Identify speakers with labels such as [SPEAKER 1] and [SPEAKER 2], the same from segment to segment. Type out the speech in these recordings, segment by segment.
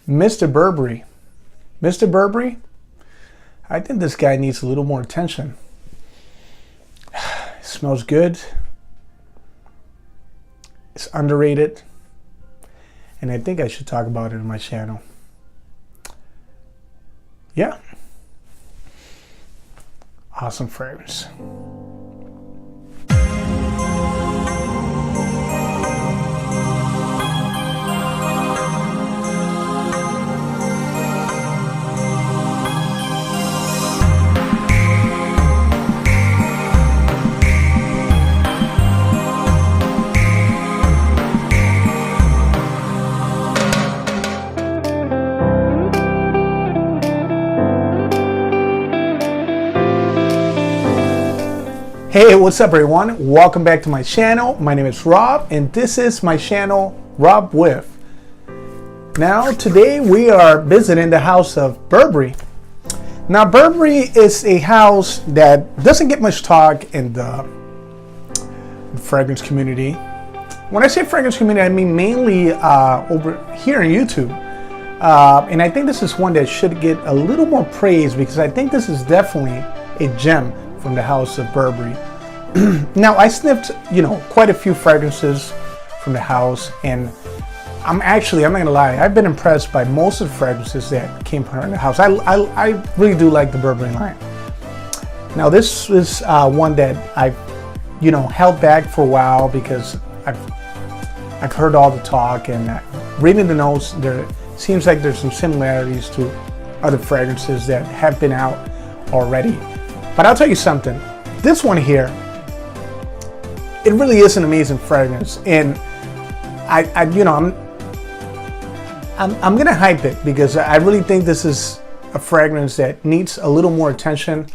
[SPEAKER 1] Mr. Burberry. Mr. Burberry, I think this guy needs a little more attention. It smells good. It's underrated. And I think I should talk about it on my channel. Yeah. Awesome fragrance. Hey, what's up everyone? Welcome back to my channel. My name is Rob and this is my channel, Rob With. Now today we are visiting the house of Burberry. Now Burberry is a house that doesn't get much talk in the fragrance community. When I say fragrance community, I mean mainly over here on YouTube. And I think this is one that should get a little more praise because I think this is definitely a gem from the house of Burberry. Now I sniffed, quite a few fragrances from the house, and I'm not gonna lie, I've been impressed by most of the fragrances that came from the house. I really do like the Burberry line. Now this is one that I've held back for a while because I've heard all the talk, and reading the notes, there seems like there's some similarities to other fragrances that have been out already. But I'll tell you something, this one here, it really is an amazing fragrance, and I'm gonna hype it because I really think this is a fragrance that needs a little more attention,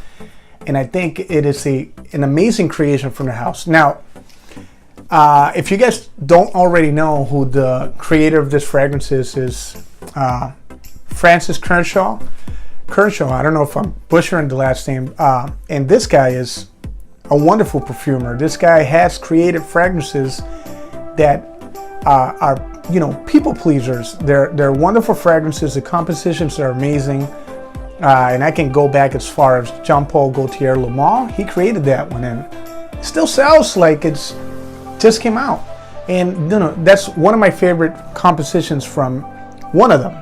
[SPEAKER 1] and I think it is an amazing creation from the house. Now, if you guys don't already know who the creator of this fragrance is Francis Kershaw. I don't know if I'm butchering the last name, and this guy is a wonderful perfumer. This guy has created fragrances that are people pleasers. They're wonderful fragrances. The compositions are amazing, and I can go back as far as Jean-Paul Gaultier Le Mans. He created that one, and it still sells like it's just came out. And that's one of my favorite compositions from one of them.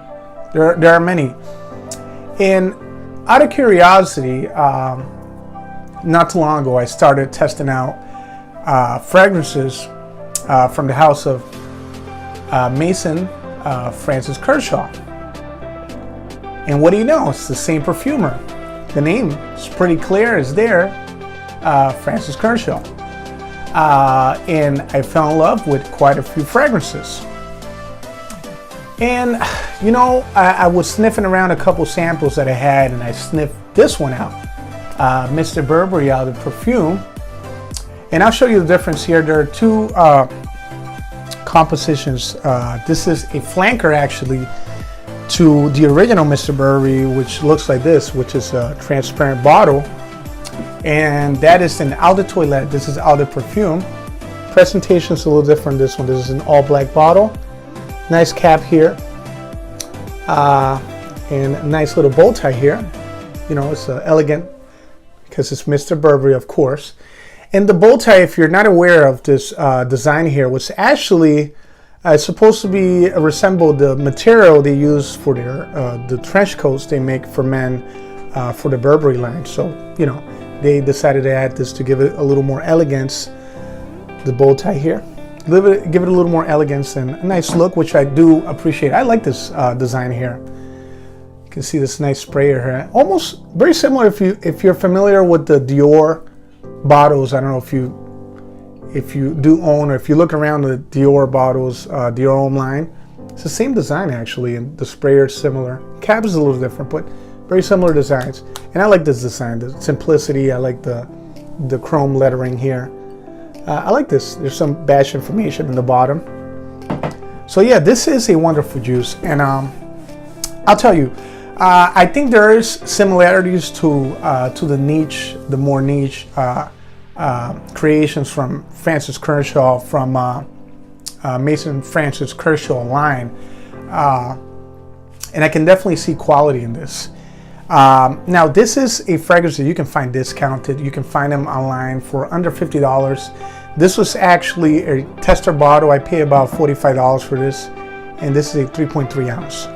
[SPEAKER 1] There are many. And out of curiosity, not too long ago, I started testing out fragrances from the house of Mason Francis Kershaw. And what do you know? It's the same perfumer. The name is pretty clear. It's there, Francis Kershaw. And I fell in love with quite a few fragrances. And I was sniffing around a couple samples that I had, and I sniffed this one out. Mr. Burberry out of Parfum, and I'll show you the difference here. There are two compositions. This is a flanker actually to the original Mr. Burberry, which looks like this, which is a transparent bottle, and that is an Eau de Toilette. This is Eau de Parfum. Presentation is a little different. This one, this is an all black bottle, nice cap here, and a nice little bow tie here. It's elegant because it's Mr. Burberry, of course. And the bow tie, if you're not aware of this design here, was actually supposed to be resemble the material they use for their the trench coats they make for men for the Burberry line. So they decided to add this to give it a little more elegance. The bow tie here, give it a little more elegance and a nice look, which I do appreciate. I like this design here. You can see this nice sprayer here, almost very similar if you're familiar with the Dior bottles. I don't know if you do own, or if you look around the Dior bottles, Dior Homme line, it's the same design actually, and the sprayer is similar. Cap is a little different, but very similar designs. And I like this design, the simplicity. I like the chrome lettering here. I like this. There's some batch information in the bottom. So yeah, this is a wonderful juice, and I'll tell you, I think there is similarities to the more niche creations from Francis Kershaw, from Mason Francis Kershaw line. and I can definitely see quality in this. Now this is a fragrance that you can find discounted. You can find them online for under $50. This was actually a tester bottle. I paid about $45 for this, and this is a 3.3 ounce.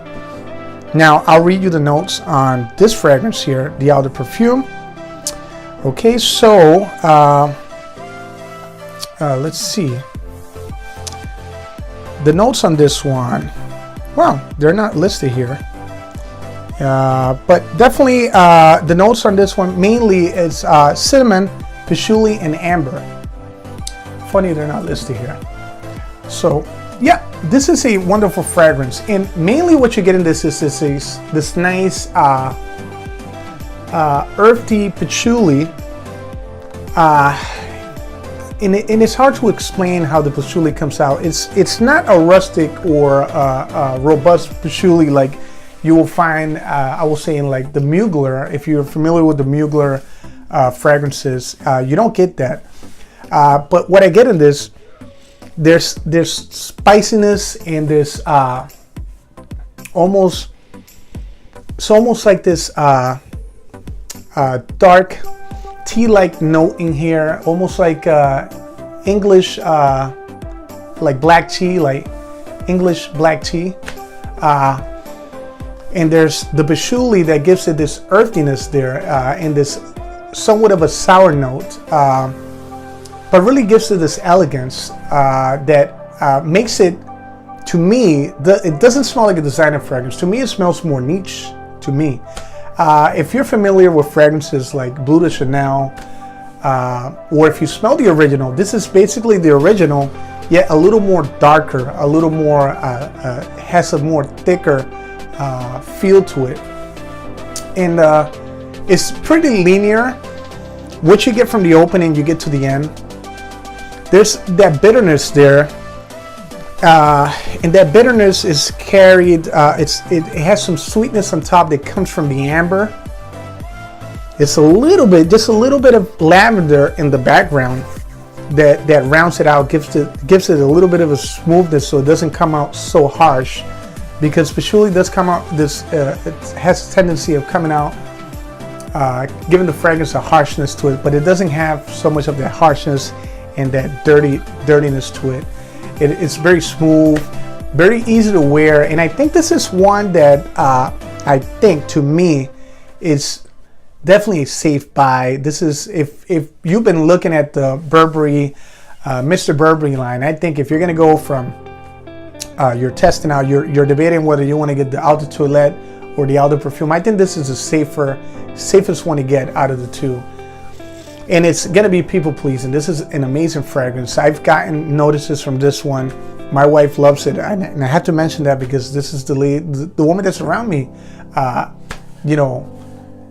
[SPEAKER 1] Now I'll read you the notes on this fragrance here, the Eau de Parfum. Okay, so let's see. The notes on this one, well, they're not listed here. But definitely the notes on this one mainly is cinnamon, patchouli, and amber. Funny they're not listed here. So yeah, this is a wonderful fragrance, and mainly what you get in this is this nice earthy patchouli. And it's hard to explain how the patchouli comes out. It's not a rustic or robust patchouli like you will find, I will say, in like the Mugler. If you're familiar with the Mugler fragrances, you don't get that. But what I get in this, there's spiciness, and there's almost like this dark tea-like note in here, almost like English, like black tea, like English black tea. And there's the patchouli that gives it this earthiness there, and this somewhat of a sour note, but really gives it this elegance that makes it, to me, it doesn't smell like a designer fragrance. To me, it smells more niche to me. If you're familiar with fragrances like Bleu de Chanel, or if you smell the original, this is basically the original, yet a little more darker, a little more, has a more thicker feel to it. And it's pretty linear. What you get from the opening, you get to the end. There's that bitterness there. And that bitterness is carried, it has some sweetness on top that comes from the amber. It's just a little bit of lavender in the background that rounds it out, gives it a little bit of a smoothness so it doesn't come out so harsh. Because patchouli does come out, it has a tendency of coming out, giving the fragrance a harshness to it, but it doesn't have so much of that harshness and that dirtiness to it. It's very smooth, very easy to wear, and I think this is one that I think, to me, is definitely a safe buy. This is, if you've been looking at the Burberry, Mr. Burberry line, I think if you're gonna go from, you're testing out, you're debating whether you want to get the Eau de Toilette or the Eau de Parfum, I think this is the safest one to get out of the two. And it's going to be people pleasing. This is an amazing fragrance. I've gotten notices from this one. My wife loves it, and I have to mention that because this is the woman that's around me, you know,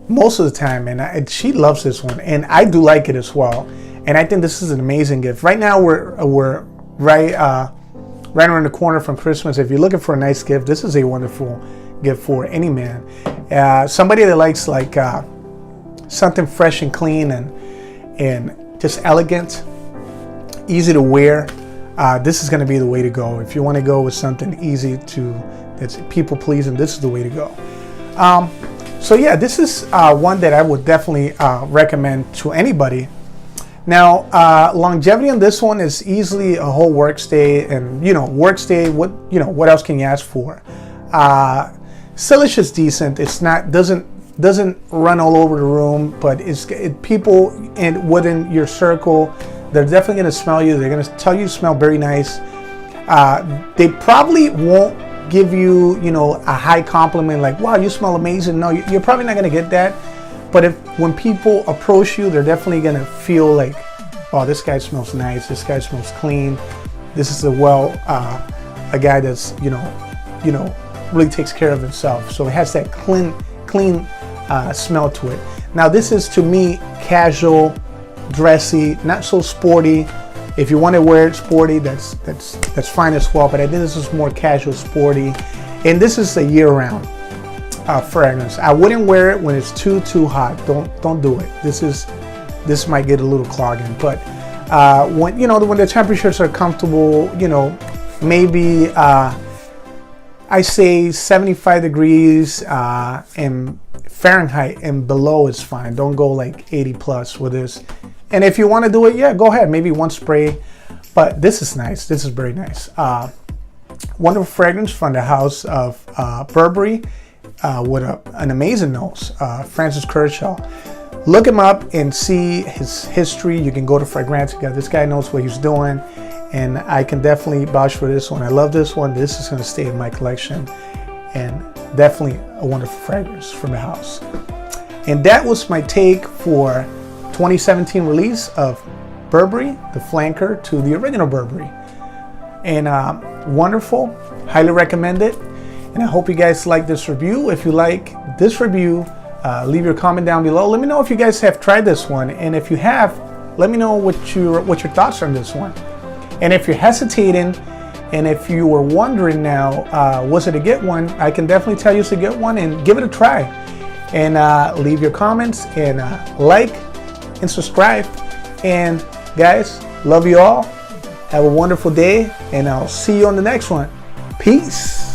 [SPEAKER 1] most of the time, and she loves this one, and I do like it as well. And I think this is an amazing gift. Right now, we're right around the corner from Christmas. If you're looking for a nice gift, this is a wonderful gift for any man. Somebody that likes like something fresh and clean and just elegant, easy to wear. This is going to be the way to go. If you want to go with something easy that's people pleasing, this is the way to go. So yeah, this is one that I would definitely recommend to anybody. Now, longevity on this one is easily a whole work stay, and work stay. What else can you ask for? Silish is decent. It's not doesn't run all over the room, but people within your circle, they're definitely going to smell you. They're going to tell you smell very nice. They probably won't give you, a high compliment like, wow, you smell amazing. No, you're probably not going to get that. But when people approach you, they're definitely going to feel like, oh, this guy smells nice. This guy smells clean. This is a guy that's, really takes care of himself. So it has that clean smell to it. Now this is, to me, casual, dressy, not so sporty. If you want to wear it sporty, that's fine as well. But I think this is more casual, sporty, and this is a year-round fragrance. I wouldn't wear it when it's too hot. Don't do it. This might get a little clogging. But when the temperatures are comfortable, maybe I say 75 degrees and Fahrenheit and below is fine. Don't go like 80 plus with this. And if you want to do it, yeah, go ahead. Maybe one spray. But this is nice. This is very nice. Wonderful fragrance from the house of Burberry with an amazing nose. Francis Kershaw. Look him up and see his history. You can go to Fragrancenet. This guy knows what he's doing. And I can definitely vouch for this one. I love this one. This is going to stay in my collection. And definitely a wonderful fragrance from the house. And that was my take for 2017 release of Burberry, the flanker to the original Burberry. And wonderful. Highly recommend it. And I hope you guys like this review. If you like this review, leave your comment down below. Let me know if you guys have tried this one. And if you have, let me know what your thoughts are on this one. And if you're hesitating, and if you were wondering now, was it a get one? I can definitely tell you it's a get one, and give it a try. And leave your comments, and like, and subscribe. And guys, love you all. Have a wonderful day, and I'll see you on the next one. Peace.